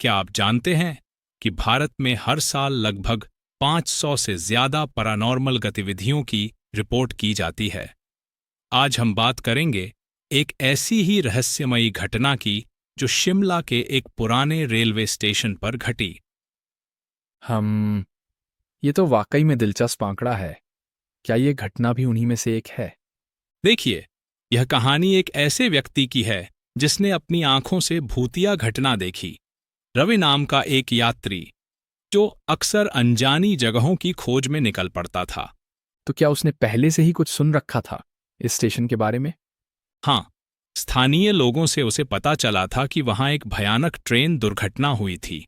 क्या आप जानते हैं कि भारत में हर साल लगभग 500 से ज्यादा पैरानॉर्मल गतिविधियों की रिपोर्ट की जाती है। आज हम बात करेंगे एक ऐसी ही रहस्यमयी घटना की जो शिमला के एक पुराने रेलवे स्टेशन पर घटी। हम ये तो वाकई में दिलचस्प आंकड़ा है। क्या ये घटना भी उन्हीं में से एक है? देखिए, यह कहानी एक ऐसे व्यक्ति की है जिसने अपनी आंखों से भूतिया घटना देखी। रवि नाम का एक यात्री जो अक्सर अनजानी जगहों की खोज में निकल पड़ता था। तो क्या उसने पहले से ही कुछ सुन रखा था इस स्टेशन के बारे में? हाँ, स्थानीय लोगों से उसे पता चला था कि वहां एक भयानक ट्रेन दुर्घटना हुई थी।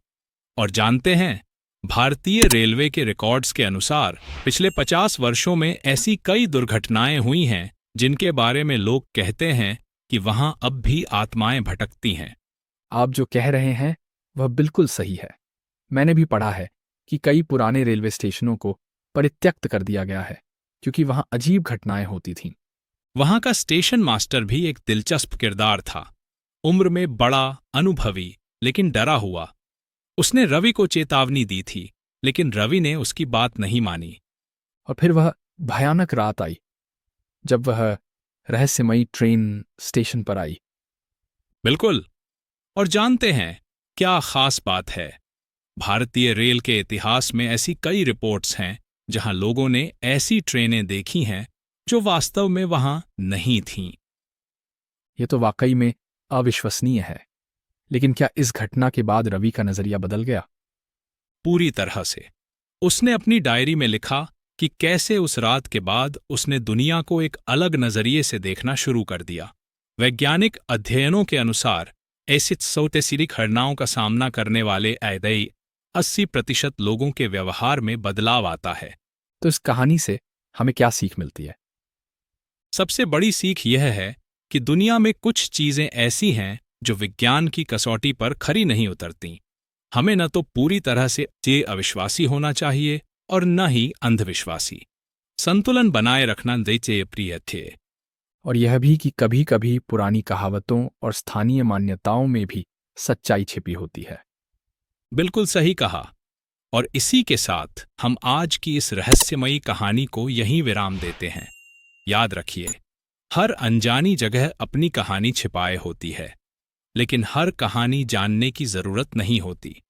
और जानते हैं, भारतीय रेलवे के रिकॉर्ड्स के अनुसार पिछले 50 वर्षों में ऐसी कई दुर्घटनाएं हुई हैं जिनके बारे में लोग कहते हैं कि वहां अब भी आत्माएं भटकती हैं। आप जो कह रहे हैं वह बिल्कुल सही है। मैंने भी पढ़ा है कि कई पुराने रेलवे स्टेशनों को परित्यक्त कर दिया गया है क्योंकि वहां अजीब घटनाएं होती थीं। वहां का स्टेशन मास्टर भी एक दिलचस्प किरदार था। उम्र में बड़ा, अनुभवी, लेकिन डरा हुआ। उसने रवि को चेतावनी दी थी, लेकिन रवि ने उसकी बात नहीं मानी। और फिर वह भयानक रात आई जब वह रहस्यमयी ट्रेन स्टेशन पर आई। बिल्कुल। और जानते हैं क्या खास बात है? भारतीय रेल के इतिहास में ऐसी कई रिपोर्ट्स हैं जहां लोगों ने ऐसी ट्रेनें देखी हैं जो वास्तव में वहां नहीं थीं। ये तो वाकई में अविश्वसनीय है। लेकिन क्या इस घटना के बाद रवि का नजरिया बदल गया? पूरी तरह से। उसने अपनी डायरी में लिखा कि कैसे उस रात के बाद उसने दुनिया को एक अलग नजरिए से देखना शुरू कर दिया। वैज्ञानिक अध्ययनों के अनुसार ऐसी सोतेसिरिक घटनाओं का सामना करने वाले ऐदई 80% लोगों के व्यवहार में बदलाव आता है। तो इस कहानी से हमें क्या सीख मिलती है? सबसे बड़ी सीख यह है कि दुनिया में कुछ चीजें ऐसी हैं जो विज्ञान की कसौटी पर खरी नहीं उतरती। हमें न तो पूरी तरह से अविश्वासी होना चाहिए और न ही अंधविश्वासी। संतुलन बनाए रखना चाहिए प्रिय थे। और यह भी कि कभी कभी पुरानी कहावतों और स्थानीय मान्यताओं में भी सच्चाई छिपी होती है। बिल्कुल सही कहा। और इसी के साथ हम आज की इस रहस्यमयी कहानी को यहीं विराम देते हैं। याद रखिए, हर अनजानी जगह अपनी कहानी छिपाए होती है, लेकिन हर कहानी जानने की जरूरत नहीं होती।